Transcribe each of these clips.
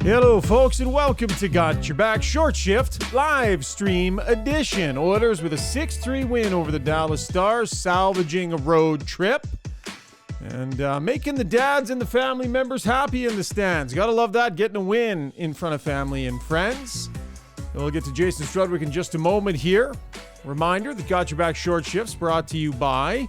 Hello, folks, and welcome to Got Your Back Short Shift live stream edition. Oilers with a 6-3 win over the Dallas Stars, salvaging a road trip and making the dads and the family members happy in the stands. Gotta love that, getting a win in front of family and friends. We'll get to Jason Strudwick in just a moment here. Reminder that Got Your Back Short Shifts brought to you by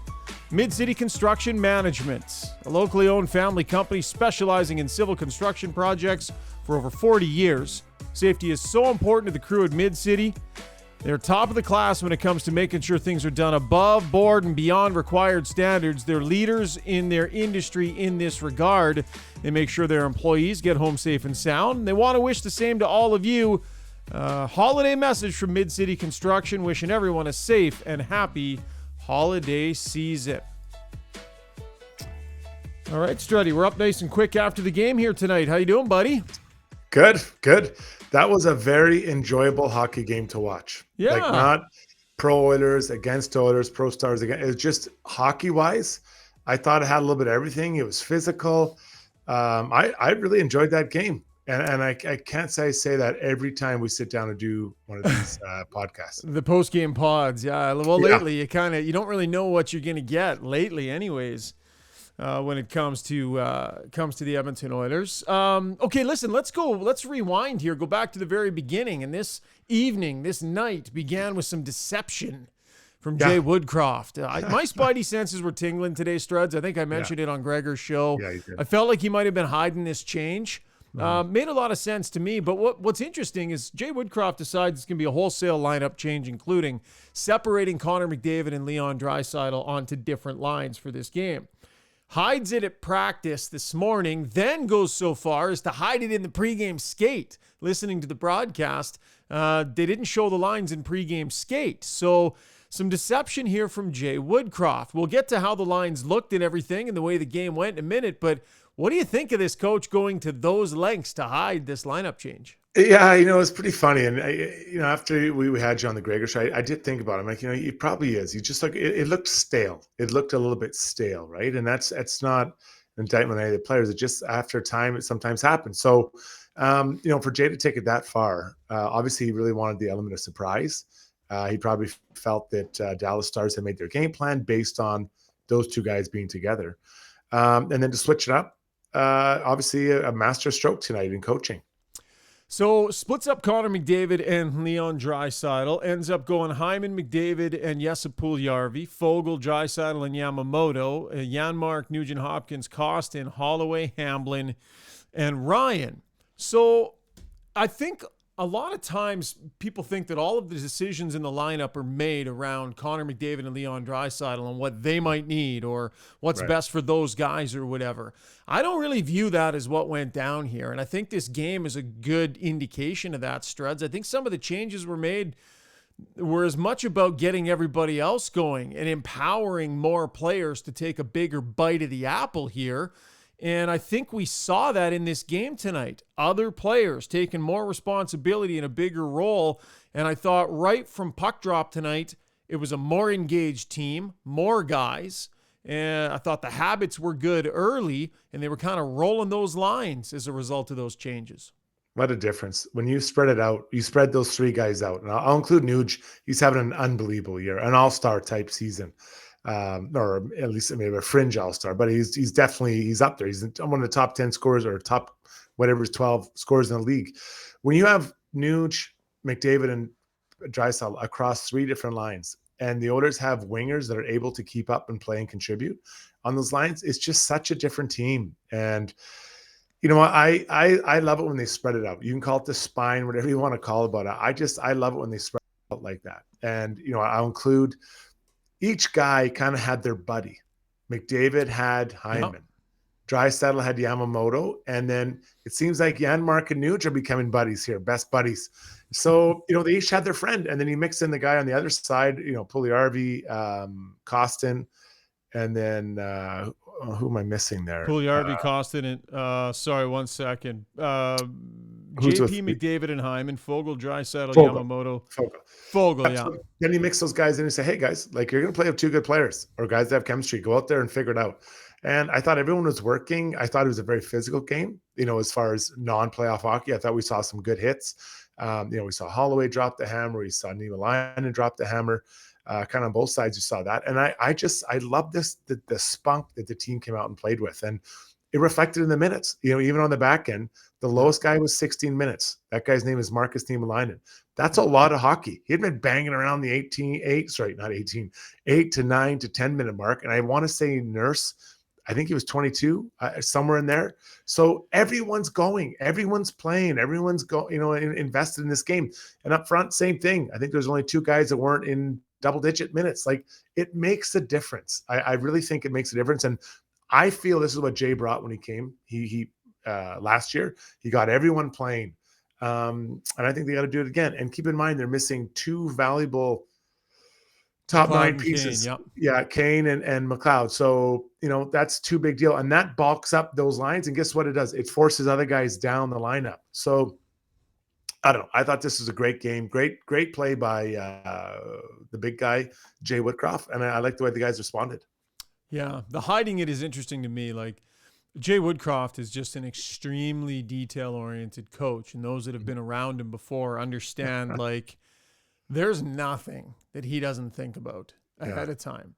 Mid-City Construction Management, a locally owned family company specializing in civil construction projects for over 40 years. Safety is so important to the crew at Mid-City. They're top of the class when it comes to making sure things are done above board and beyond required standards. They're leaders in their industry in this regard. They make sure their employees get home safe and sound. And they want to wish the same to all of you. Holiday message from Mid-City Construction, wishing everyone a safe and happy holiday season. All right, Struddy, we're up nice and quick after the game here tonight. How you doing, buddy? Good. That was a very enjoyable hockey game to watch. Yeah. Like, not pro Oilers against Oilers, pro Stars against. It was just hockey-wise. I thought it had a little bit of everything. It was physical. I really enjoyed that game. And I can't say that every time we sit down and do one of these podcasts. The post-game pods, yeah. Well, lately, you don't really know what you're going to get lately anyways. When it comes to the Edmonton Oilers. Okay, listen, let's rewind here, go back to the very beginning. And this night began with some deception from Jay Woodcroft. My spidey senses were tingling today, Struds. I think I mentioned it on Gregor's show. Yeah, you did. I felt like he might have been hiding this change. Made a lot of sense to me, but what's interesting is Jay Woodcroft decides it's going to be a wholesale lineup change, including separating Connor McDavid and Leon Draisaitl onto different lines for this game. Hides it at practice this morning, then goes so far as to hide it in the pregame skate. Listening to the broadcast, they didn't show the lines in pregame skate. So some deception here from Jay Woodcroft. We'll get to how the lines looked and everything and the way the game went in a minute, but what do you think of this coach going to those lengths to hide this lineup change? Yeah, it's pretty funny. And, after we had you on the Gregor show, I did think about it. I'm like, it probably is. You just it looked stale. It looked a little bit stale, right? And that's not an indictment on any of the players. It just, after time, it sometimes happens. So, for Jay to take it that far, obviously he really wanted the element of surprise. He probably felt that Dallas Stars had made their game plan based on those two guys being together. And then to switch it up, obviously a master stroke tonight in coaching. So splits up Connor McDavid and Leon Draisaitl, ends up going Hyman, McDavid, and Jesse Puljujarvi, Fogel, Draisaitl, and Yamamoto, Janmark, Nugent-Hopkins, Costin, Holloway, Hamblin, and Ryan. So I think a lot of times people think that all of the decisions in the lineup are made around Connor McDavid and Leon Draisaitl and what they might need or what's best for those guys or whatever. I don't really view that as what went down here. And I think this game is a good indication of that, Struds. I think some of the changes were made were as much about getting everybody else going and empowering more players to take a bigger bite of the apple here. And I think we saw that in this game tonight. Other players taking more responsibility in a bigger role. And I thought right from puck drop tonight, it was a more engaged team, more guys. And I thought the habits were good early, and they were kind of rolling those lines as a result of those changes. What a difference. When you spread it out, you spread those three guys out. And I'll include Nuge. He's having an unbelievable year, an all-star type season. Or at least maybe a fringe all-star, but he's definitely up there. He's one of the top 10 scorers or top whatever's 12 scorers in the league. When you have Nuge, McDavid, and Draisaitl across three different lines, and the Oilers have wingers that are able to keep up and play and contribute on those lines, it's just such a different team. And I love it when they spread it out. You can call it the spine, whatever you want to call it about it. I love it when they spread it out like that. And I'll include each guy kind of had their buddy. McDavid had Hyman. Draisaitl had Yamamoto. And then it seems like Janmark and Nuge are becoming buddies here, best buddies. So, they each had their friend. And then you mix in the guy on the other side, Puljujarvi, Costin, and then who am I missing there? Puljujarvi, Costin, and sorry, 1 second. JP, McDavid, and Hyman, Fogel, Draisaitl, Yamamoto. Fogel, yeah. Then you mix those guys in and say, hey, guys, like, you're going to play with two good players or guys that have chemistry. Go out there and figure it out. And I thought everyone was working. I thought it was a very physical game, as far as non-playoff hockey. I thought we saw some good hits. We saw Holloway drop the hammer. We saw Niemelainen drop the hammer. Kind of on both sides, you saw that. And I love the spunk that the team came out and played with. And it reflected in the minutes. Even on the back end, the lowest guy was 16 minutes. That guy's name is Marcus Niemelainen. That's a lot of hockey. He had been banging around the 8 to 9 to 10 minute mark. And I want to say Nurse, I think he was 22, somewhere in there. So everyone's going, everyone's playing, everyone's invested in this game. And up front, same thing. I think there's only 2 guys that weren't in double-digit minutes. Like, it makes a difference. I really think it makes a difference. And I feel this is what Jay brought when he came. He last year, he got everyone playing. And I think they got to do it again. And keep in mind, they're missing 2 valuable top McLeod 9 and pieces. Kane, yep. Yeah, Kane and McLeod. So, that's too big deal. And that bulks up those lines. And guess what it does? It forces other guys down the lineup. So, I don't know. I thought this was a great game. Great play by the big guy, Jay Woodcroft. And I like the way the guys responded. Yeah, the hiding it is interesting to me. Like, Jay Woodcroft is just an extremely detail-oriented coach. And those that have been around him before understand, like, there's nothing that he doesn't think about ahead of time.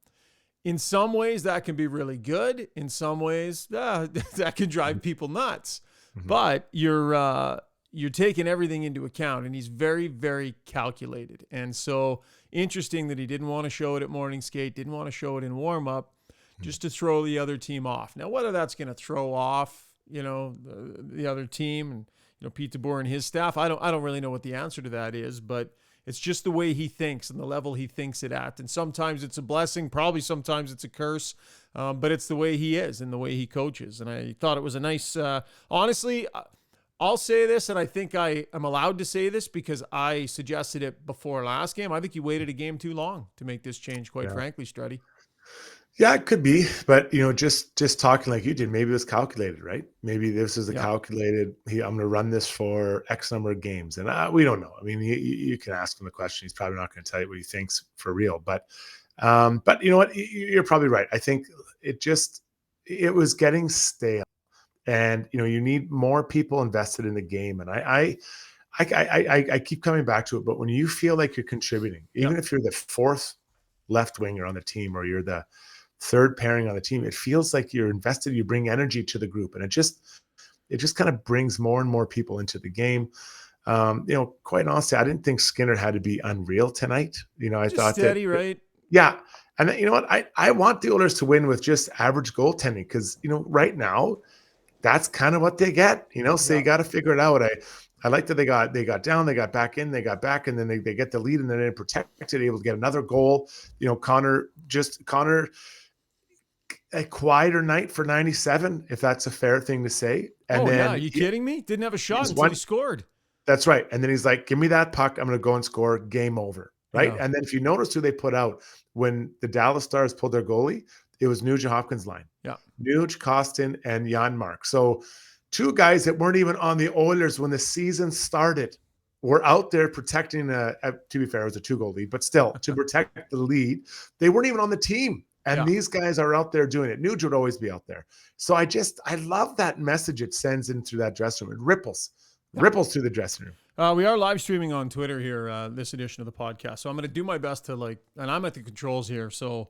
In some ways, that can be really good. In some ways, that can drive people nuts. Mm-hmm. But you're taking everything into account, and he's very, very calculated. And so interesting that he didn't want to show it at morning skate, didn't want to show it in warm-up, just to throw the other team off. Now, whether that's going to throw off, the other team and, Pete DeBoer and his staff, I don't really know what the answer to that is, but it's just the way he thinks and the level he thinks it at. And sometimes it's a blessing, probably sometimes it's a curse, but it's the way he is and the way he coaches. And I thought it was a nice, honestly, I'll say this, and I think I am allowed to say this because I suggested it before last game. I think you waited a game too long to make this change, quite frankly, Struddy. Yeah, it could be, but just talking like you did, maybe it was calculated, right? Maybe this is a calculated. I'm going to run this for X number of games, and we don't know. I mean, you can ask him the question. He's probably not going to tell you what he thinks for real. But you know what? You're probably right. I think it was getting stale, and you need more people invested in the game. And I keep coming back to it. But when you feel like you're contributing, even if you're the 4th left winger on the team or you're the 3rd pairing on the team, it feels like you're invested. You bring energy to the group, and it just kind of brings more and more people into the game. Quite honestly, I didn't think Skinner had to be unreal tonight. I just thought steady, right? Yeah, and you know what? I want the Oilers to win with just average goaltending because right now that's kind of what they get. So you got to figure it out. I like that they got down, they got back in, they got back, and then they get the lead, and then they protected, able to get another goal. Connor a quieter night for 97, if that's a fair thing to say. And are you kidding me? Didn't have a shot until he scored. That's right. And then he's like, give me that puck. I'm going to go and score. Game over. Right. Yeah. And then if you notice who they put out when the Dallas Stars pulled their goalie, it was Nugent Hopkins' line. Yeah. Nuge, Kostin, and Jan Mark. So 2 guys that weren't even on the Oilers when the season started were out there protecting to be fair, it was a 2-goal lead, but still to protect the lead. They weren't even on the team. And these guys are out there doing it. Nuge would always be out there. So I love that message it sends in through that dressing room. It ripples through the dressing room. We are live streaming on Twitter here, this edition of the podcast. So I'm going to do my best to and I'm at the controls here. So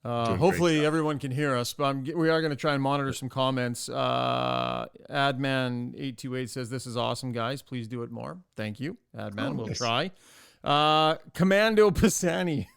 hopefully everyone can hear us, but we are going to try and monitor some comments. Adman828 says, this is awesome, guys. Please do it more. Thank you, Adman. We'll try. Commando Pisani.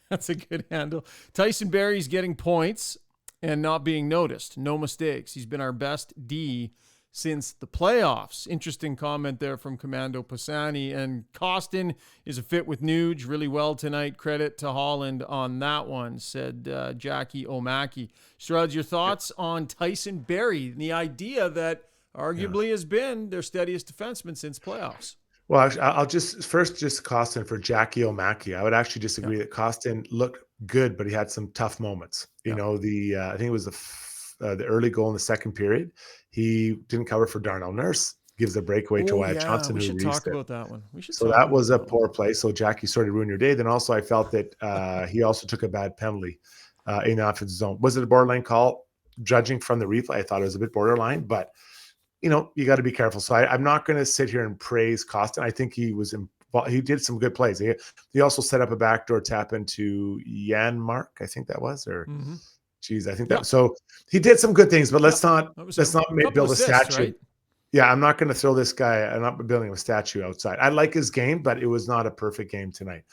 That's a good handle. Tyson Barrie's getting points and not being noticed. No mistakes. He's been our best D since the playoffs. Interesting comment there from Commando Pisani. And Kostin is a fit with Nuge really well tonight. Credit to Holland on that one, said Jackie O'Mackey. Struds, your thoughts on Tyson Barrie? The idea that arguably has been their steadiest defenseman since playoffs. Well, actually, I'll just Kostin for Jackie O'Mackey. I would actually disagree that Kostin looked good, but he had some tough moments. I think it was the early goal in the second period. He didn't cover for Darnell Nurse, gives a breakaway to Wyatt Johnson. We should talk about that one. So that was a poor play. So Jackie sort of ruined your day. Then also I felt that he also took a bad penalty. in the offensive zone. Was it a borderline call? Judging from the replay, I thought it was a bit borderline, but you got to be careful. So I'm not going to sit here and praise Costin. I think he did some good plays. He also set up a backdoor tap into Mark, I think that was, or geez, I think that. So he did some good things, but let's not build a statue. Right? Yeah, I'm not going to throw this guy. I'm not building a statue outside. I like his game, but it was not a perfect game tonight.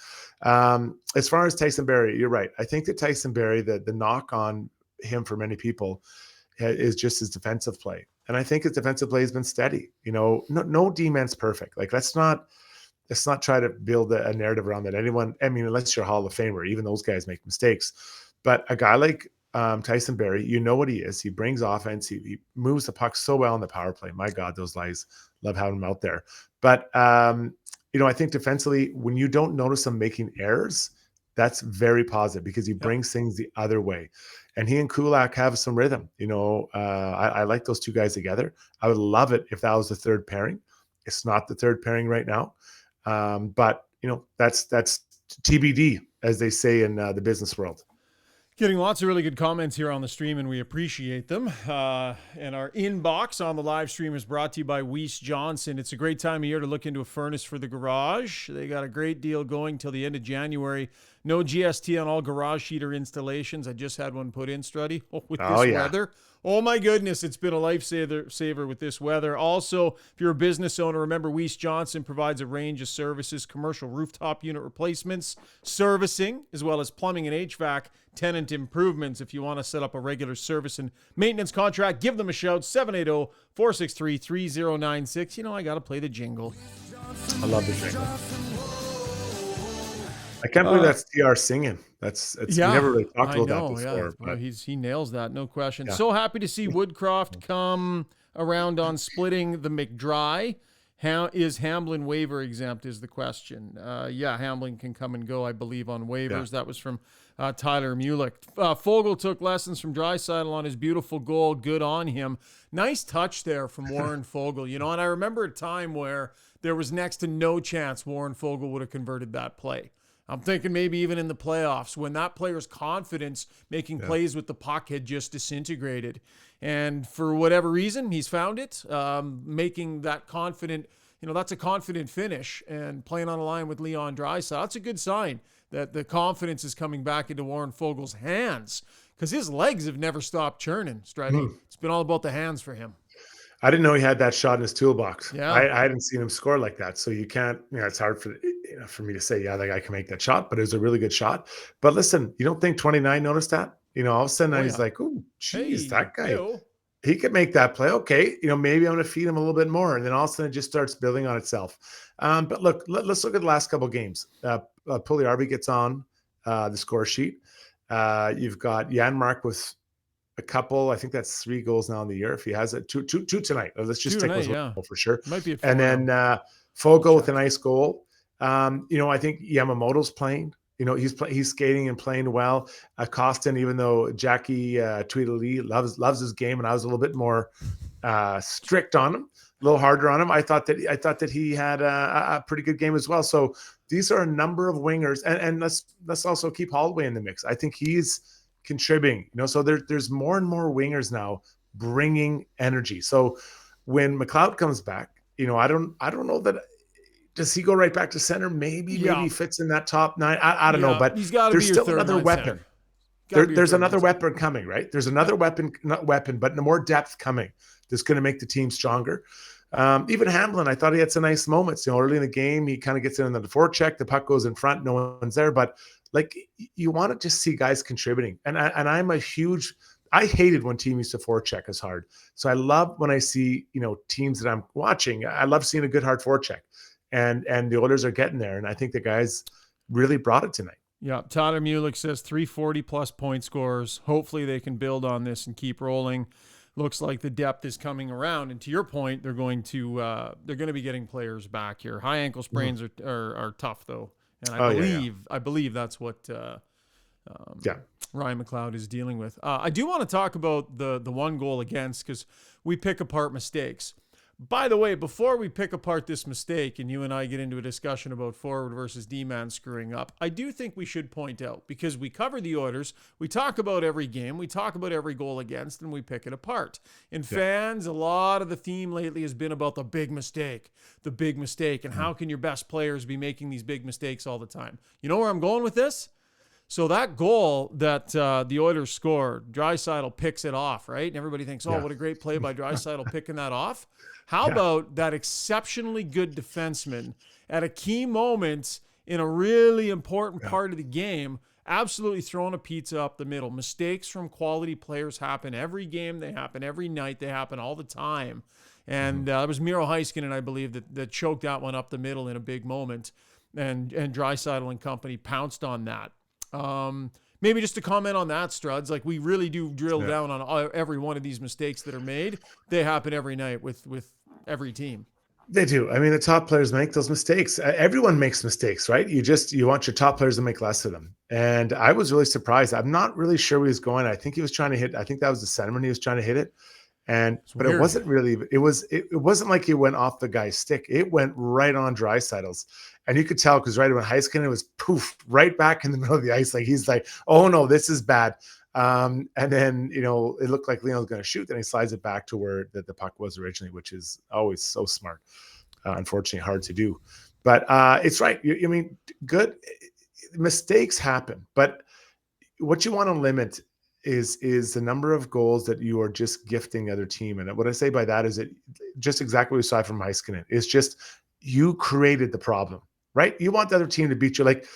As far as Tyson Barrie, you're right. I think that Tyson Barrie, the knock on him for many people is just his defensive play. And I think his defensive play has been steady. No D-man's perfect. Like, let's not try to build a narrative around that. Unless you're a Hall of Famer, even those guys make mistakes. But a guy like Tyson Barrie, you know what he is. He brings offense. He moves the puck so well on the power play. My God, those guys love having him out there. But, I think defensively, when you don't notice him making errors, that's very positive because he brings things the other way. And he and Kulak have some rhythm. I like those two guys together. I would love it if that was the third pairing. It's not the third pairing right now. But that's TBD, as they say in the business world. Getting lots of really good comments here on the stream, and we appreciate them. And our inbox on the live stream is brought to you by Weiss Johnson. It's a great time of year to look into a furnace for the garage. They got a great deal going till the end of January. No GST on all garage heater installations. I just had one put in, Struddy, with this weather. Oh, my goodness, it's been a lifesaver with this weather. Also, if you're a business owner, remember Weiss Johnson provides a range of services, commercial rooftop unit replacements, servicing, as well as plumbing and HVAC, tenant improvements. If you want to set up a regular service and maintenance contract, give them a shout, 780-463-3096. I got to play the jingle. I love the jingle. I can't believe that's TR singing. We never really talked about that before. Yeah. But he nails that, no question. Yeah. So happy to see Woodcroft come around on splitting the McDry. How is Hamblin waiver exempt is the question. Hamblin can come and go, I believe, on waivers. Yeah. That was from Tyler Mulick. Fogel took lessons from Draisaitl on his beautiful goal. Good on him. Nice touch there from Warren Fogel. And I remember a time where there was next to no chance Warren Fogel would have converted that play. I'm thinking maybe even in the playoffs when that player's confidence making plays with the puck had just disintegrated. And for whatever reason, he's found it, making that confident, that's a confident finish and playing on a line with Leon Draisaitl. That's a good sign that the confidence is coming back into Warren Fogel's hands because his legs have never stopped churning, Stridey. It's been all about the hands for him. I didn't know he had that shot in his toolbox. Yeah. I hadn't seen him score like that. So you can't, it's hard for me to say, that guy can make that shot, but it was a really good shot. But listen, you don't think 29 noticed that? All of a sudden he's like, oh, geez, that guy, he could make that play. Okay. Maybe I'm going to feed him a little bit more. And then all of a sudden it just starts building on itself. But look, let's look at the last couple of games. Puljujarvi gets on the score sheet. You've got Janmark with a couple, I think that's 3 goals now in the year. If he has it, two tonight. Let's just stick with for sure. Might be and then Fogel with a nice goal. I think Yamamoto's playing. He's skating and playing well. Costin, even though Jackie Tweedledee loves his game, and I was a little bit more strict on him, a little harder on him. I thought that he had a pretty good game as well. So these are a number of wingers, and let's also keep Holloway in the mix. I think he's contributing, so there's more and more wingers now bringing energy. So when McLeod comes back, I don't know that, does he go right back to center? Maybe he fits in that top 9. I don't know, but there's still another weapon. There's another weapon coming, right? There's another weapon, but more depth coming that's going to make the team stronger. Even Hamblin, I thought he had some nice moments. Early in the game, he kind of gets in the forecheck, the puck goes in front, no one's there, but you want to just see guys contributing. And I hated when teams used to forecheck as hard. So I love when I see, teams that I'm watching. I love seeing a good hard forecheck. And the Oilers are getting there. And I think the guys really brought it tonight. Yeah. Tyler Mulick says 340 plus point scores. Hopefully they can build on this and keep rolling. Looks like the depth is coming around. And to your point, they're going to be getting players back here. High ankle sprains are tough though. And I believe that's what Ryan McLeod is dealing with. I do want to talk about the one goal against, because we pick apart mistakes. By the way, before we pick apart this mistake and you and I get into a discussion about forward versus D-man screwing up, I do think we should point out, because we cover the Oilers, we talk about every game, we talk about every goal against, and we pick it apart. In fans, a lot of the theme lately has been about the big mistake, and how can your best players be making these big mistakes all the time? You know where I'm going with this? So that goal that the Oilers scored, Draisaitl picks it off, right? And everybody thinks, oh, what a great play by Draisaitl picking that off. How about that exceptionally good defenseman at a key moment in a really important part of the game, absolutely throwing a pizza up the middle? Mistakes from quality players happen every game. They happen every night. They happen all the time. And it was Miro Heiskanen, I believe, that choked that one up the middle in a big moment. And Draisaitl and company pounced on that. Maybe just to comment on that, Struds, like we really do drill down on every one of these mistakes that are made. They happen every night with every team. They do. I mean, the top players make those mistakes. Everyone makes mistakes, right? You want your top players to make less of them. And I was really surprised. I'm not really sure where he was going. I think he was trying to hit. I think that was the centerman. He was trying to hit it. But it wasn't really, it wasn't like it went off the guy's stick. It went right on Draisaitl's. And you could tell because right when Heiskanen, it was poof, right back in the middle of the ice. Like he's like, oh no, this is bad. And then, it looked like Leon was going to shoot. Then he slides it back to where the puck was originally, which is always so smart. Unfortunately, hard to do. But it's right. I mean, good mistakes happen. But what you want to limit is the number of goals that you are just gifting the other team. And what I say by that is it just exactly what we saw from Heiskanen. It's just you created the problem, right? You want the other team to beat you. Like,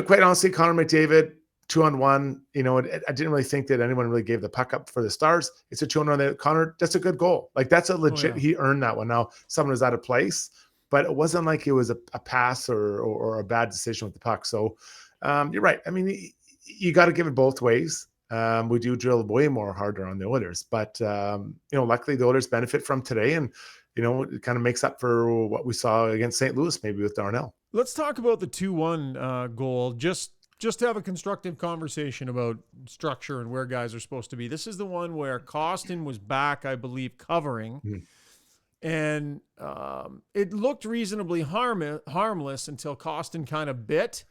quite honestly, Connor McDavid, 2-on-1. I didn't really think that anyone really gave the puck up for the Stars. It's a 2-on-1. Connor, that's a good goal. Like that's a legit. He earned that one. Now someone was out of place, but it wasn't like it was a pass or a bad decision with the puck. So you're right. I mean, you got to give it both ways. We do drill way more harder on the Oilers, but luckily the Oilers benefit from today, and it kind of makes up for what we saw against St. Louis, maybe with Darnell. Let's talk about the 2-1 goal. Just to have a constructive conversation about structure and where guys are supposed to be. This is the one where Kostin was back, I believe, covering, and it looked reasonably harmless until Kostin kind of bit.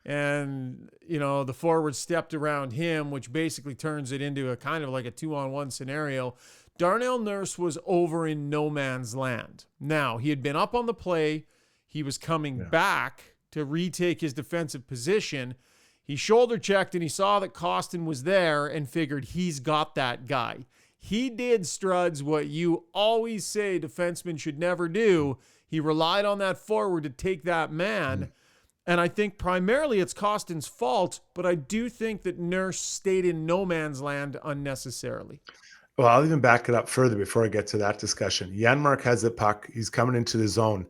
And, the forward stepped around him, which basically turns it into a kind of like a 2-on-1 scenario. Darnell Nurse was over in no man's land. Now, he had been up on the play. He was coming back to retake his defensive position. He shoulder checked and he saw that Kostin was there and figured he's got that guy. He did, Struds, what you always say defensemen should never do. He relied on that forward to take that man. And I think primarily it's Kostin's fault, but I do think that Nurse stayed in no man's land unnecessarily. Well, I'll even back it up further before I get to that discussion. Janmark has the puck. He's coming into the zone.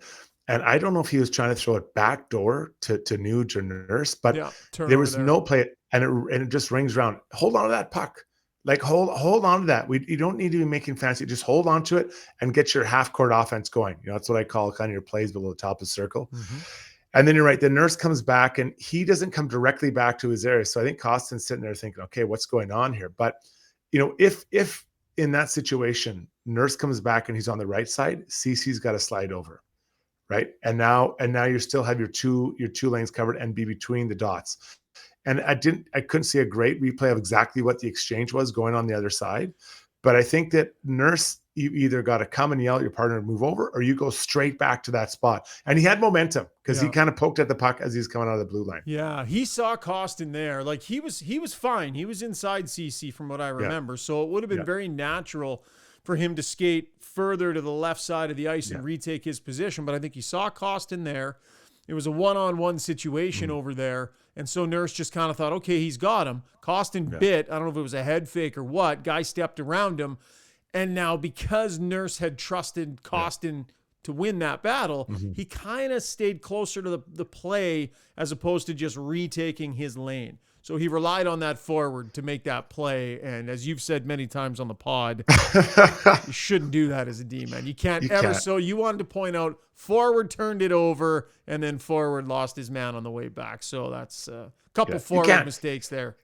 And I don't know if he was trying to throw it back door to Nuge or Nurse, but there was no play. And it just rings around. Hold on to that puck. Like, hold on to that. You don't need to be making fancy. Just hold on to it and get your half-court offense going. That's what I call kind of your plays below the top of the circle. And then you're right. The Nurse comes back and he doesn't come directly back to his area. So I think Kostin's sitting there thinking, okay, what's going on here? But, if in that situation, Nurse comes back and he's on the right side, CC's got to slide over, right? And now you still have your two lanes covered and be between the dots. And I couldn't see a great replay of exactly what the exchange was going on the other side. But I think that Nurse, you either got to come and yell at your partner to move over, or you go straight back to that spot. And he had momentum because he kind of poked at the puck as he's coming out of the blue line. Yeah, he saw Kostin there. Like he was fine. He was inside CC from what I remember. Yeah. So it would have been very natural for him to skate further to the left side of the ice and retake his position. But I think he saw Kostin there. It was a one-on-one situation over there. And so Nurse just kind of thought, okay, he's got him. Kostin bit. I don't know if it was a head fake or what. Guy stepped around him. And now because Nurse had trusted Kostin to win that battle, he kind of stayed closer to the play as opposed to just retaking his lane. So he relied on that forward to make that play. And as you've said many times on the pod, you shouldn't do that as a D-man. You can't. So you wanted to point out forward turned it over and then forward lost his man on the way back. So that's a couple forward mistakes there.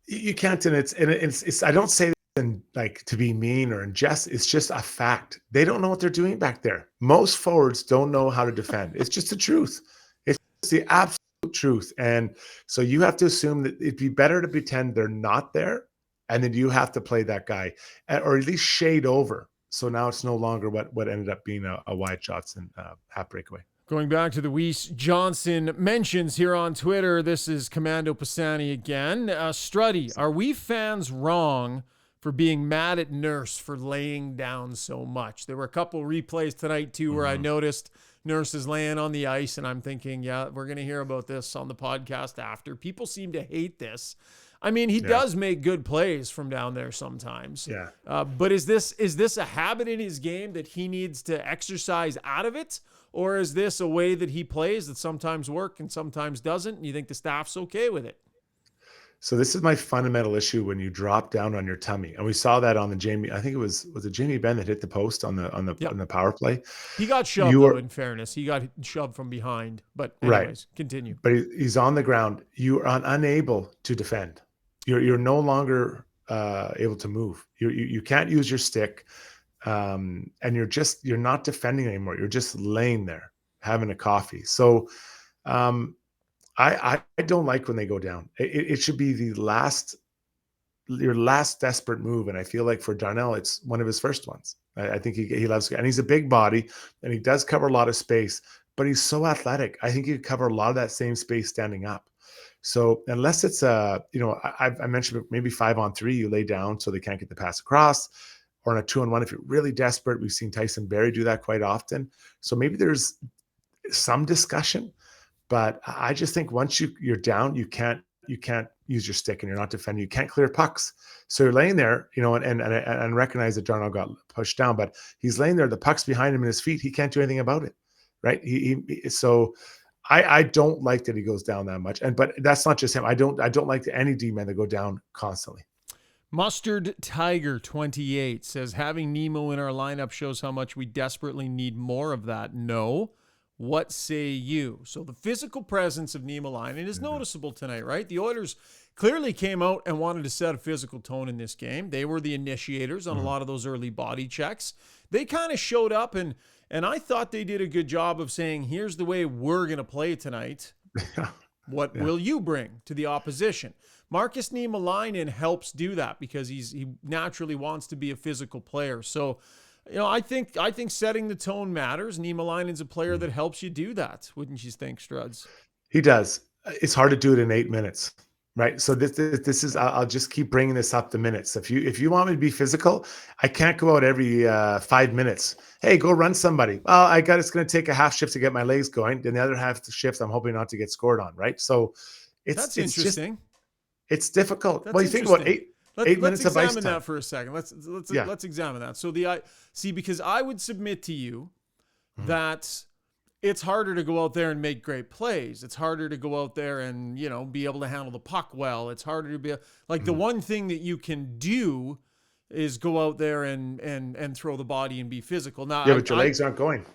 You can't. And it's I don't say and like to be mean or ingest. It's just a fact. They don't know what they're doing back there. Most forwards don't know how to defend. It's just the truth. It's just the absolute truth. And so you have to assume that it'd be better to pretend they're not there, and then you have to play that guy, or at least shade over. So now it's no longer what ended up being a wide shots and half breakaway. Going back to the Weiss Johnson mentions here on Twitter, this is Commando Pisani again. Struddy, are we fans wrong for being mad at Nurse for laying down so much? There were a couple replays tonight too where I noticed Nurse is laying on the ice, and I'm thinking, yeah, we're going to hear about this on the podcast after. People seem to hate this. I mean, he does make good plays from down there sometimes. Yeah. But is this a habit in his game that he needs to exercise out of it? Or is this a way that he plays that sometimes works and sometimes doesn't? And you think the staff's okay with it? So this is my fundamental issue when you drop down on your tummy, and we saw that on the Jamie. I think it was it Jamie Benn that hit the post on the power play. He got shoved. Though, in fairness, he got shoved from behind. But anyways, continue. But he's on the ground. You are unable to defend. You're no longer able to move. You can't use your stick, and you're not defending anymore. You're just laying there having a coffee. So. I don't like when they go down. It should be your last desperate move. And I feel like for Darnell, it's one of his first ones. I think he loves, and he's a big body and he does cover a lot of space, but he's so athletic. I think he could cover a lot of that same space standing up. So unless it's I mentioned maybe 5-on-3, you lay down so they can't get the pass across, or on a 2-on-1, if you're really desperate. We've seen Tyson Barrie do that quite often. So maybe there's some discussion. But I just think once you're down, you can't use your stick and you're not defending. You can't clear pucks. So you're laying there, and recognize that Darnell got pushed down, but he's laying there. The puck's behind him in his feet. He can't do anything about it, right? So I don't like that he goes down that much. But that's not just him. I don't like any D-men that go down constantly. Mustard Tiger 28 says having Nemo in our lineup shows how much we desperately need more of that. No. What say you? So the physical presence of Niemelainen is noticeable tonight, right? The Oilers clearly came out and wanted to set a physical tone in this game. They were the initiators on a lot of those early body checks. They kind of showed up, and I thought they did a good job of saying, here's the way we're going to play tonight. What will you bring to the opposition? Marcus Niemelainen helps do that because he naturally wants to be a physical player. So, I think setting the tone matters. Niemelainen's a player that helps you do that, wouldn't you think, Struds? He does. It's hard to do it in 8 minutes, right? So this is. I'll just keep bringing this up the minutes. If you want me to be physical, I can't go out every 5 minutes. Hey, go run somebody. Well, it's going to take a half shift to get my legs going. Then the other half the shift, I'm hoping not to get scored on, right? So it's interesting. It's difficult. Well, you think about 8 minutes of ice time. Let's examine that for a second. Let's examine that. So because I would submit to you that it's harder to go out there and make great plays. It's harder to go out there and, be able to handle the puck well. It's harder to be the one thing that you can do is go out there and throw the body and be physical. Now, but your legs aren't going.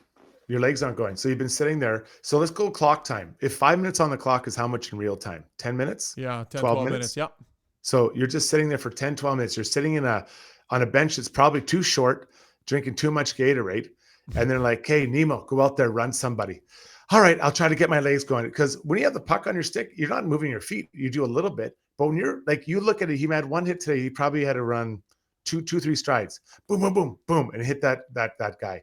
Your legs aren't going. So you've been sitting there. So let's go clock time. If 5 minutes on the clock is how much in real time? 10 minutes? Yeah, 12 minutes. Yep. So you're just sitting there for 10, 12 minutes. You're sitting on a bench that's probably too short, drinking too much Gatorade. And they're like, hey, Nemo, go out there, run somebody. All right, I'll try to get my legs going. Because when you have the puck on your stick, you're not moving your feet. You do a little bit. But when you're like, you look at it, he had one hit today. He probably had to run two, 3 strides. Boom, boom, boom, boom, and hit that guy.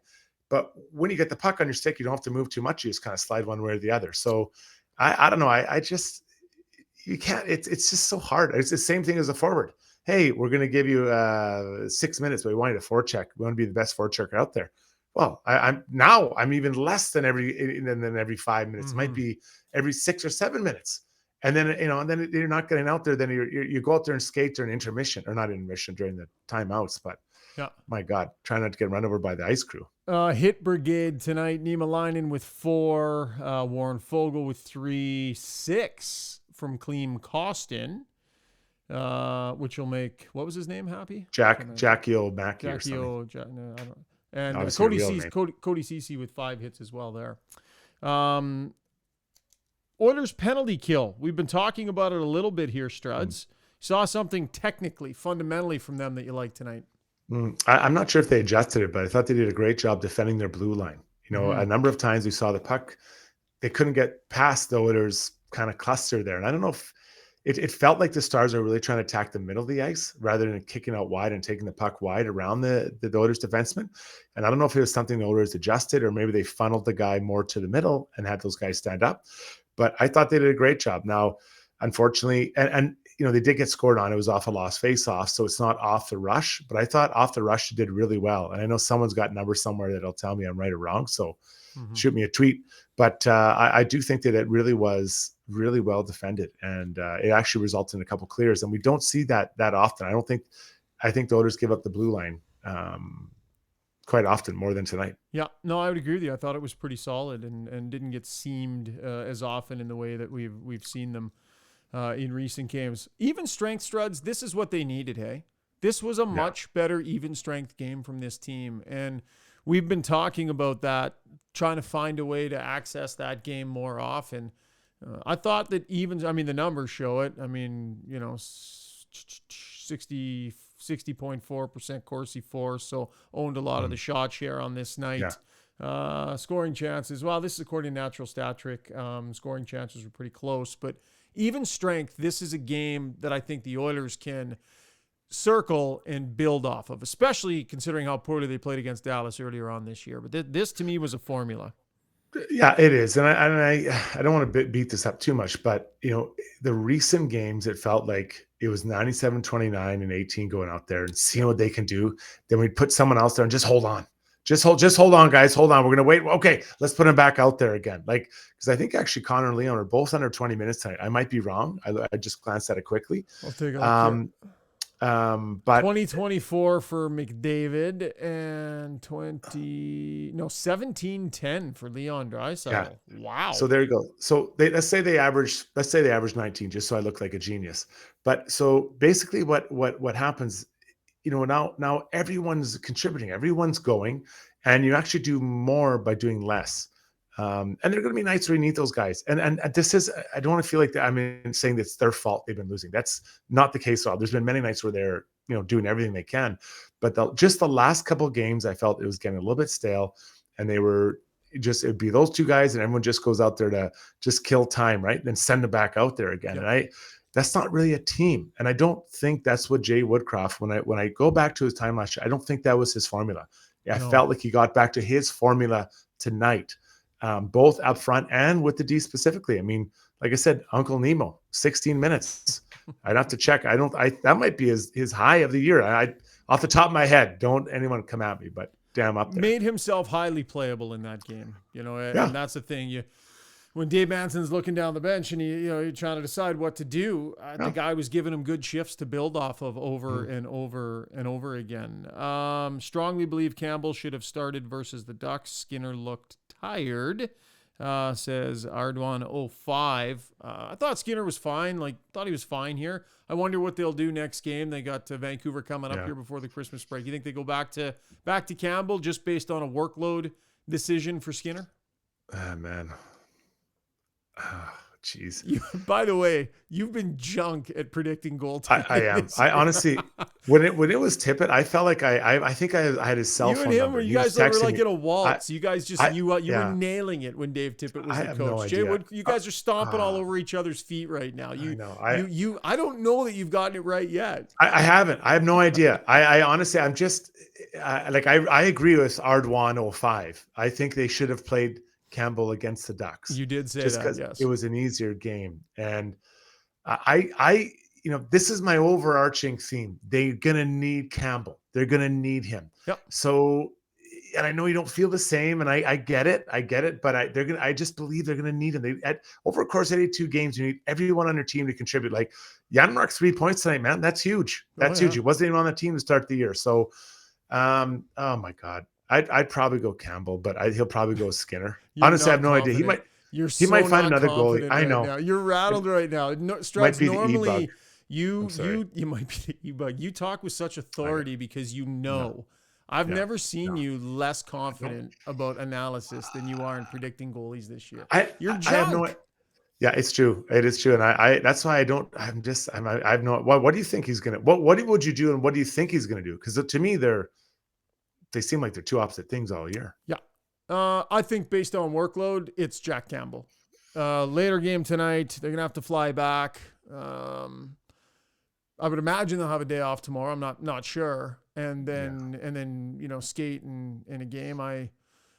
But when you get the puck on your stick, you don't have to move too much. You just kind of slide one way or the other. So I don't know. I just... You can't, it's just so hard. It's the same thing as a forward. Hey, we're going to give you 6 minutes, but we want you to forecheck. We want to be the best forechecker out there. Well, I'm even less than every 5 minutes. It might be every 6 or 7 minutes. And then, and then you're not getting out there. Then you go out there and skate during intermission, or not intermission, during the timeouts. But my God, try not to get run over by the ice crew. Hit brigade tonight. Niemelainen with 4, Warren Foegele with 3, 6 from Clem Costin, which will make, what was his name, happy? Jackie O'Mackey or something. No, I don't. And Cody Ceci with 5 hits as well there. Oilers penalty kill. We've been talking about it a little bit here, Struds. saw something technically, fundamentally from them that you like tonight? I'm not sure if they adjusted it, but I thought they did a great job defending their blue line. A number of times we saw the puck, they couldn't get past the Oilers kind of cluster there. And I don't know if it felt like the Stars are really trying to attack the middle of the ice rather than kicking out wide and taking the puck wide around the Oilers defenseman. And I don't know if it was something the Oilers adjusted or maybe they funneled the guy more to the middle and had those guys stand up. But I thought they did a great job. Now, unfortunately, and they did get scored on. It was off a lost face-off, so it's not off the rush. But I thought off the rush, she did really well. And I know someone's got numbers somewhere that'll tell me I'm right or wrong. So shoot me a tweet. But I do think that it really was really well defended, and it actually resulted in a couple clears. And we don't see that often. I think the Oilers give up the blue line quite often, more than tonight. Yeah, no, I would agree with you. I thought it was pretty solid and didn't get seamed as often in the way that we've seen them in recent games. Even strength, Struds, this is what they needed, hey? This was a much better even strength game from this team. And we've been talking about that, trying to find a way to access that game more often. I thought that the numbers show it. 60.4% Corsi force, so owned a lot of the shot share on this night. Scoring chances, well, this is according to Natural Stat Trick. Scoring chances were pretty close, but even strength, this is a game that I think the Oilers can circle and build off of, especially considering how poorly they played against Dallas earlier on this year. But this to me was a formula. Yeah, it is. And I don't want to beat this up too much, but the recent games, it felt like it was 97, 29 and 18 going out there and seeing what they can do. Then we'd put someone else there and just hold on. Just hold on, guys. Hold on. We're going to wait. Okay, let's put him back out there again. Because I think actually Connor and Leon are both under 20 minutes tonight. I might be wrong. I just glanced at it quickly. I'll take a look here. But 2024 for McDavid and 17-10 for Leon Draisaitl. Yeah. Wow. So there you go. So let's say they average 19, just so I look like a genius. But so basically what happens, now everyone's contributing, everyone's going, and you actually do more by doing less. And there are going to be nights where you need those guys. And this is, I don't want to feel like I'm saying that it's their fault they've been losing. That's not the case at all. There's been many nights where they're, doing everything they can. But just the last couple of games, I felt it was getting a little bit stale. And it'd be those two guys and everyone just goes out there to just kill time, right? Then send them back out there again. Yep. And that's not really a team. And I don't think that's what Jay Woodcroft, when I go back to his time last year, I don't think that was his formula. I felt like he got back to his formula tonight. Both up front and with the D specifically. I mean, like I said, Uncle Nemo, 16 minutes. I'd have to check. That might be his high of the year. Off the top of my head, don't anyone come at me, but damn up there. Made himself highly playable in that game, and that's the thing. When Dave Manson's looking down the bench and you're trying to decide what to do, the guy was giving him good shifts to build off of over and over and over again. Strongly believe Campbell should have started versus the Ducks. Skinner looked tired, says Ardwan05. I thought Skinner was fine. Thought he was fine here. I wonder what they'll do next game. They got Vancouver coming up here before the Christmas break. You think they go back to Campbell just based on a workload decision for Skinner? Man. Jeez. By the way, you've been junk at predicting goaltending. I am. I honestly, when it was Tippett, I felt like I think I had his cell phone number. You guys were like in a waltz. You guys you were nailing it when Dave Tippett was the coach. No Jay Wood, you guys are stomping all over each other's feet right now. I don't know that you've gotten it right yet. I haven't. I have no idea. I honestly, I'm just I agree with Ardwan05. I think they should have played Campbell against the Ducks. You did say just that, yes. It was an easier game. And this is my overarching theme. They're going to need Campbell. They're going to need him. Yep. So, and I know you don't feel the same, and I get it, but I just believe they're going to need him. Over a course of 82 games, you need everyone on your team to contribute. Like Janmark, 3 points tonight, man. That's huge. That's huge. He wasn't even on the team to start the year. So, oh my God. I'd probably go Campbell, but he'll probably go Skinner. Honestly, I have no idea. He might find another goalie. I know. Now. You're rattled right now. Struts, normally you might be the e-bug. You talk with such authority because I've never seen you less confident about analysis than you are in predicting goalies this year. You're junk. Yeah, it's true. It is true, and I that's why I don't. I have no. What do you think he's gonna? What would you do, and what do you think he's gonna do? Because to me, they seem like they're two opposite things all year. Yeah. I think based on workload, it's Jack Campbell. Later game tonight, they're going to have to fly back. I would imagine they'll have a day off tomorrow. I'm not sure. And then skate in a game. I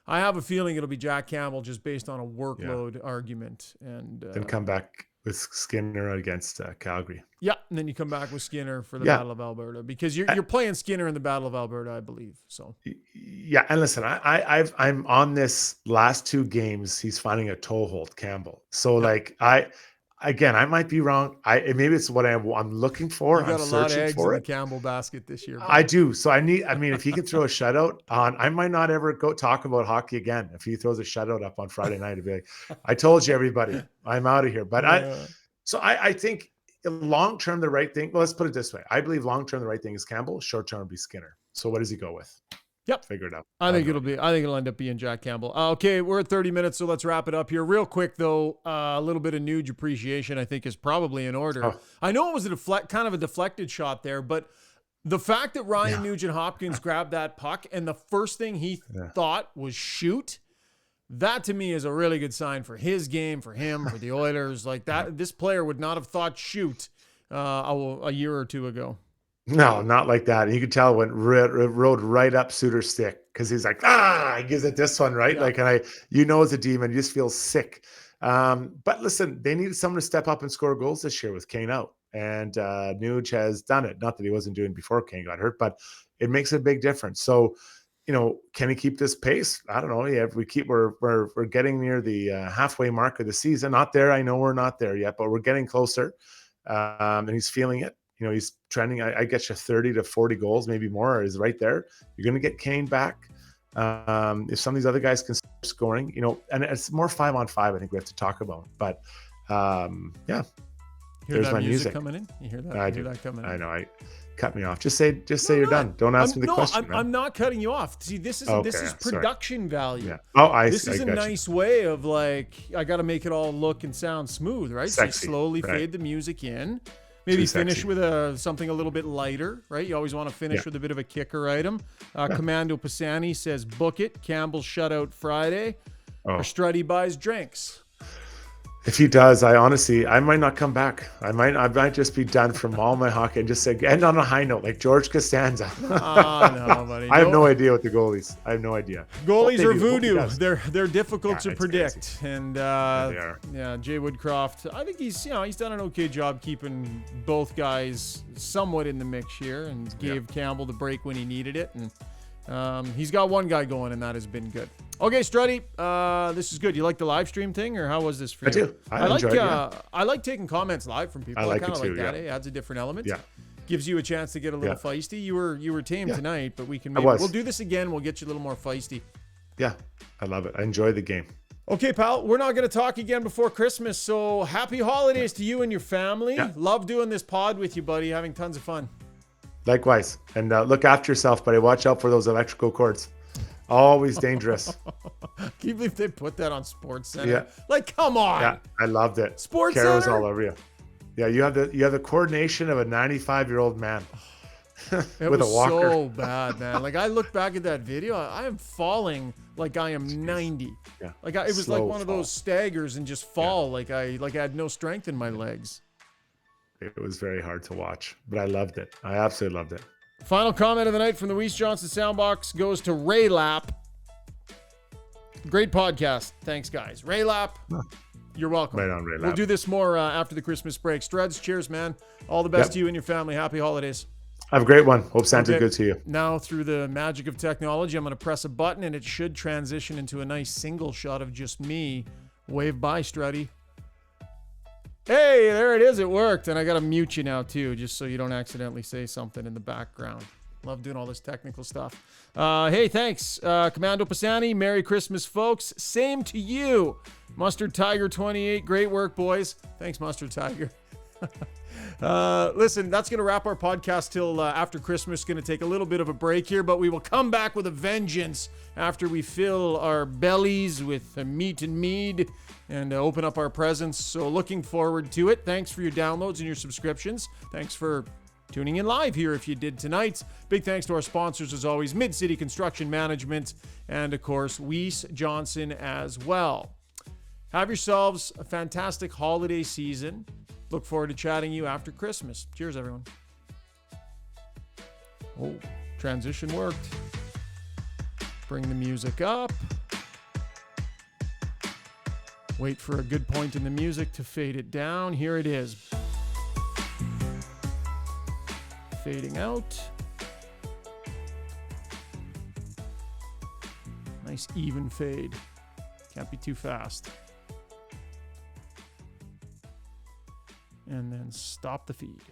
have a feeling it'll be Jack Campbell just based on a workload argument. And then come back with Skinner against Calgary. Yeah, and then you come back with Skinner for the Battle of Alberta because you're playing Skinner in the Battle of Alberta, I believe. So yeah, and listen, I'm on this last two games. He's finding a toehold, Campbell. So I might be wrong. Maybe it's what I'm looking for. You got I'm a lot of eggs in the Campbell basket this year. I do. So if he can throw a shutout on, I might not ever go talk about hockey again. If he throws a shutout up on Friday night, it'd be like, I told you, everybody, I'm out of here. But I think long term the right thing. Well, let's put it this way. I believe long term the right thing is Campbell. Short term would be Skinner. So what does he go with? Yep. Figure it out. I think it'll end up being Jack Campbell. Okay, we're at 30 minutes, so let's wrap it up here. Real quick, though, a little bit of Nuge appreciation, I think, is probably in order. Oh. I know it was kind of a deflected shot there, but the fact that Ryan Nugent-Hopkins grabbed that puck and the first thing he thought was shoot, that to me is a really good sign for his game, for him, for the Oilers. Like that, this player would not have thought shoot a year or two ago. No, not like that. And you could tell it went rode right up Suter's stick because he's like, he gives it this one, right? Yeah. As a demon, you just feel sick. But listen, they needed someone to step up and score goals this year with Kane out. And Nuge has done it. Not that he wasn't doing before Kane got hurt, but it makes a big difference. So, can he keep this pace? I don't know. Yeah, we're getting near the halfway mark of the season. Not there. I know we're not there yet, but we're getting closer. And he's feeling it. He's trending. I get you 30 to 40 goals, maybe more, is right there. You're going to get Kane back. If some of these other guys can start scoring, and it's more 5-on-5, I think we have to talk about. But Hear there's that my music coming in? You hear that? I do. That coming in? I know. Cut me off. Just say you're done. Don't ask me the question. I'm not cutting you off. See, this is production value. Yeah. Oh, this is a nice way of I got to make it all look and sound smooth, right? Sexy, so you slowly fade the music in. Maybe finish with something a little bit lighter, right? You always want to finish with a bit of a kicker item. Commando Pisani says, book it. Campbell shutout Friday. Or Struddy buys drinks. If he does, I might not come back. I might just be done from all my hockey and just say, end on a high note, like George Costanza. No, buddy. I have no idea what the goalies. I have no idea. Goalies are voodoo. They're difficult to predict. Crazy. And they are. Jay Woodcroft, I think he's done an okay job keeping both guys somewhat in the mix here, and gave Campbell the break when he needed it. And he's got one guy going, and that has been good. Okay, Struddy, this is good. You like the live stream thing, or how was this for you? I do. I enjoy it. I like taking comments live from people. I kind of like that. Yeah. It adds a different element. Yeah. Gives you a chance to get a little feisty. You were tame tonight, but we'll do this again. We'll get you a little more feisty. Yeah, I love it. I enjoy the game. Okay, pal, we're not going to talk again before Christmas, so happy holidays to you and your family. Yeah. Love doing this pod with you, buddy. Having tons of fun. Likewise. And look after yourself, buddy. Watch out for those electrical cords. Always dangerous. Can you believe they put that on SportsCenter? Yeah. Come on. Yeah, I loved it. SportsCenter. Caro's all over you. Yeah, you have the coordination of a 95-year-old man. It with was a walker. So bad, man. I look back at that video, I am falling like I am 90. Yeah. It was like one of those staggers and just fall like I had no strength in my legs. It was very hard to watch, but I loved it. I absolutely loved it. Final comment of the night from the Weiss Johnson Soundbox goes to Ray Lapp. Great podcast. Thanks, guys. Ray Lapp, you're welcome. Right on, Ray Lapp. We'll do this more after the Christmas break. Struds, cheers, man. All the best to you and your family. Happy holidays. Have a great one. Hope Santa's good to you. Now, through the magic of technology, I'm going to press a button, and it should transition into a nice single shot of just me. Wave bye, Struddy. Hey, there it is. It worked. And I got to mute you now, too, just so you don't accidentally say something in the background. Love doing all this technical stuff. Hey, thanks. Commando Pisani, Merry Christmas, folks. Same to you. Mustard Tiger 28, great work, boys. Thanks, Mustard Tiger. Listen, that's going to wrap our podcast till after Christmas. Going to take a little bit of a break here, but we will come back with a vengeance after we fill our bellies with meat and mead and open up our presents. So looking forward to it. Thanks for your downloads and your subscriptions. Thanks for tuning in live here if you did tonight. Big thanks to our sponsors as always, Mid-City Construction Management and of course Weiss Johnson as well. Have yourselves a fantastic holiday season. Look forward to chatting you after Christmas. Cheers, everyone. Oh, transition worked. Bring the music up. Wait for a good point in the music to fade it down. Here it is. Fading out. Nice even fade. Can't be too fast. And then stop the feed.